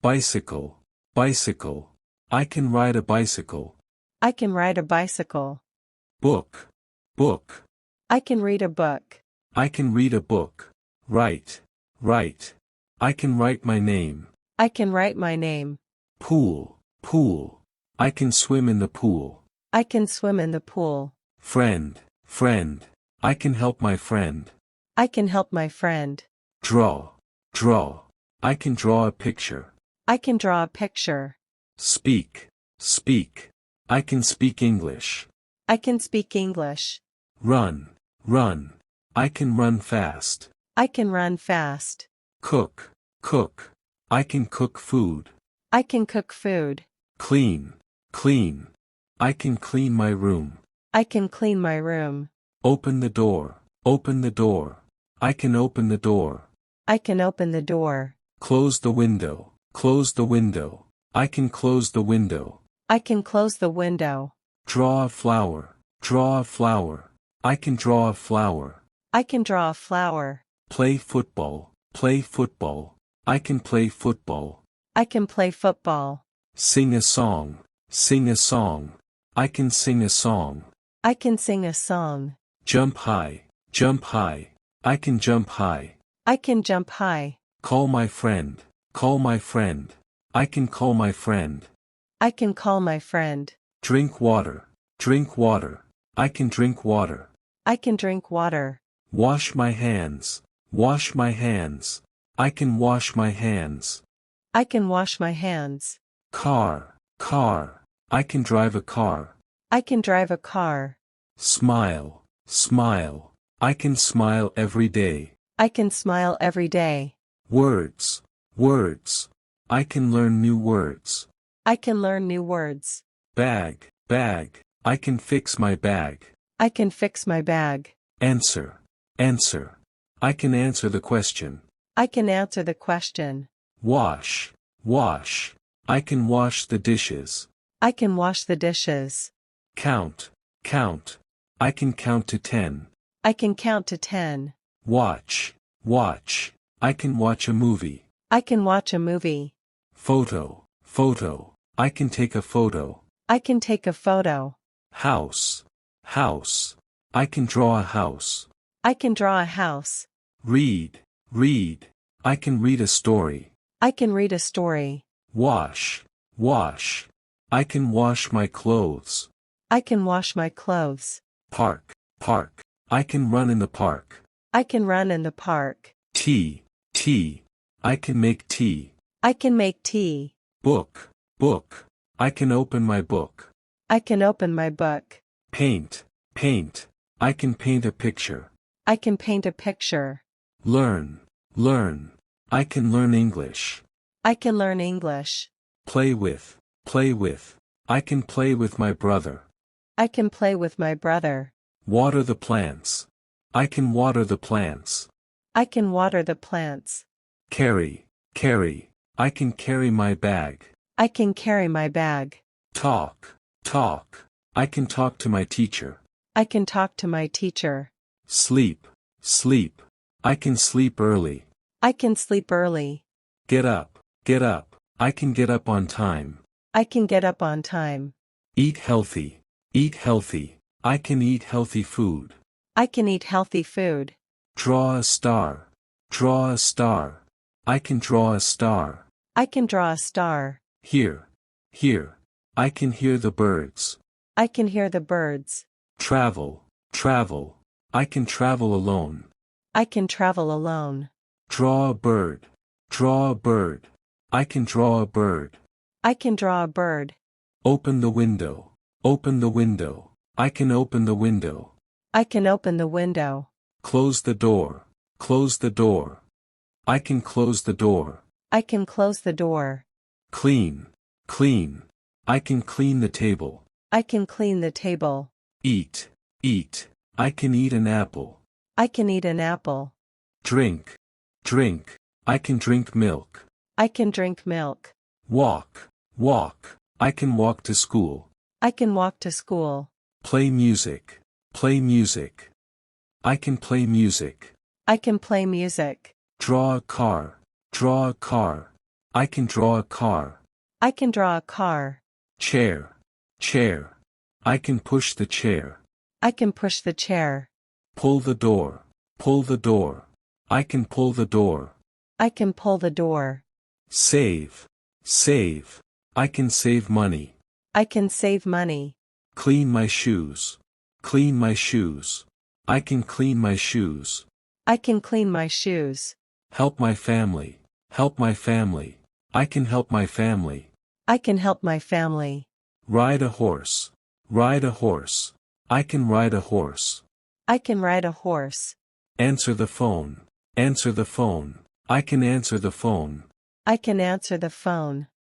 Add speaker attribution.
Speaker 1: Bicycle, bicycle. I can ride a bicycle.
Speaker 2: I can ride a bicycle.
Speaker 1: Book, book.
Speaker 2: I can read a book.
Speaker 1: I can read a book. Write, write. I can write my name.
Speaker 2: I can write my name.
Speaker 1: Pool, pool. I can swim in the pool.
Speaker 2: I can swim in the pool.
Speaker 1: Friend, friend. I can help my friend.
Speaker 2: I can help my friend.
Speaker 1: Draw, draw. I can draw a picture.
Speaker 2: I can draw a picture.
Speaker 1: Speak, speak. I can speak English.
Speaker 2: I can speak English.
Speaker 1: Run, run. I can run fast.
Speaker 2: I can run fast.
Speaker 1: Cook, cook. I can cook food.
Speaker 2: I can cook food.
Speaker 1: Clean, clean. I can clean my room.
Speaker 2: I can clean my room.
Speaker 1: Open the door, open the door. I can open the door.
Speaker 2: I can open the door.
Speaker 1: Close the window, close the window. I can close the window.
Speaker 2: I can close the window.
Speaker 1: Draw a flower, draw a flower. I can draw a flower.
Speaker 2: I can draw a flower.
Speaker 1: Play football, play football. I can play football.
Speaker 2: I can play football.
Speaker 1: Sing a song, sing a song. I can sing a song.
Speaker 2: I can sing a song.
Speaker 1: Jump high, jump high. I can jump high.
Speaker 2: I can jump high.
Speaker 1: Call my friend, call my friend. I can call my friend.
Speaker 2: I can call my friend.
Speaker 1: Drink water, drink water. I can drink water.
Speaker 2: I can drink water.
Speaker 1: Wash my hands, wash my hands. I can wash my hands.
Speaker 2: I can wash my hands.
Speaker 1: Car, car. I can drive a car.
Speaker 2: I can drive a car.
Speaker 1: Smile, smile. I can smile every day.
Speaker 2: I can smile every day.
Speaker 1: Words, words. I can learn new words.
Speaker 2: I can learn new words.
Speaker 1: Bag, bag. I can fix my bag.
Speaker 2: I can fix my bag.
Speaker 1: Answer, answer. I can answer the question.
Speaker 2: I can answer the question.
Speaker 1: Wash, wash. I can wash the dishes.
Speaker 2: I can wash the dishes.
Speaker 1: Count, count. I can count to 10.
Speaker 2: I can count to 10.
Speaker 1: Watch, watch. I can watch a movie.
Speaker 2: I can watch a movie.
Speaker 1: Photo, photo. I can take a photo.
Speaker 2: I can take a photo.
Speaker 1: House, house. I can draw a house.
Speaker 2: I can draw a house.
Speaker 1: Read, read. I can read a story.
Speaker 2: I can read a story.
Speaker 1: Wash, wash. I can wash my clothes.
Speaker 2: I can wash my clothes.
Speaker 1: Park, park. I can run in the park.
Speaker 2: I can run in the park.
Speaker 1: Tea, tea. I can make tea.
Speaker 2: I can make tea.
Speaker 1: Book, book. I can open my book.
Speaker 2: I can open my book.
Speaker 1: Paint, paint. I can paint a picture.
Speaker 2: I can paint a picture.
Speaker 1: Learn, learn. I can learn English.
Speaker 2: I can learn English.
Speaker 1: Play with, play with. I can play with my brother.
Speaker 2: I can play with my brother.
Speaker 1: Water the plants. I can water the plants.
Speaker 2: I can water the plants.
Speaker 1: Carry, carry. I can carry my bag.
Speaker 2: I can carry my bag.
Speaker 1: Talk, talk. I can talk to my teacher.
Speaker 2: I can talk to my teacher.
Speaker 1: Sleep, sleep. I can sleep early.
Speaker 2: I can sleep early.
Speaker 1: Get up, get up. I can get up on time.
Speaker 2: I can get up on time.
Speaker 1: Eat healthy, eat healthy. I can eat healthy food.
Speaker 2: I can eat healthy food.
Speaker 1: Draw a star, draw a star. I can draw a star.
Speaker 2: I can draw a star.
Speaker 1: Here, here. I can hear the birds.
Speaker 2: I can hear the birds.
Speaker 1: Travel, travel. I can travel alone.
Speaker 2: I can travel alone.
Speaker 1: Draw a bird, draw a bird. I can draw a bird.
Speaker 2: I can draw a bird.
Speaker 1: Open the window, open the window. I can open the window.
Speaker 2: I can open the window.
Speaker 1: Close the door, close the door. I can close the door.
Speaker 2: I can close the door.
Speaker 1: Clean, clean. I can clean the table.
Speaker 2: I can clean the table.
Speaker 1: Eat, eat. I can eat an apple.
Speaker 2: I can eat an apple.
Speaker 1: Drink, drink. I can drink milk.
Speaker 2: I can drink milk.
Speaker 1: Walk, walk. I can walk to school.
Speaker 2: I can walk to school.
Speaker 1: Play music, play music. I can play music.
Speaker 2: I can play music.
Speaker 1: Draw a car, draw a car. I can draw a car.
Speaker 2: I can draw a car.
Speaker 1: Chair. Chair. I can push the chair.
Speaker 2: I can push the chair.
Speaker 1: Pull the door. Pull the door. I can pull the door.
Speaker 2: I can pull the door.
Speaker 1: Save. Save. I can save money.
Speaker 2: I can save money.
Speaker 1: Clean my shoes. Clean my shoes. I can clean my shoes.
Speaker 2: I can clean my shoes.
Speaker 1: Help my family. Help my family. I can help my family.
Speaker 2: I can help my family.
Speaker 1: Ride a horse. Ride a horse. I can ride a horse.
Speaker 2: I can ride a horse.
Speaker 1: Answer the phone. Answer the phone. I can answer the phone.
Speaker 2: I can answer the phone.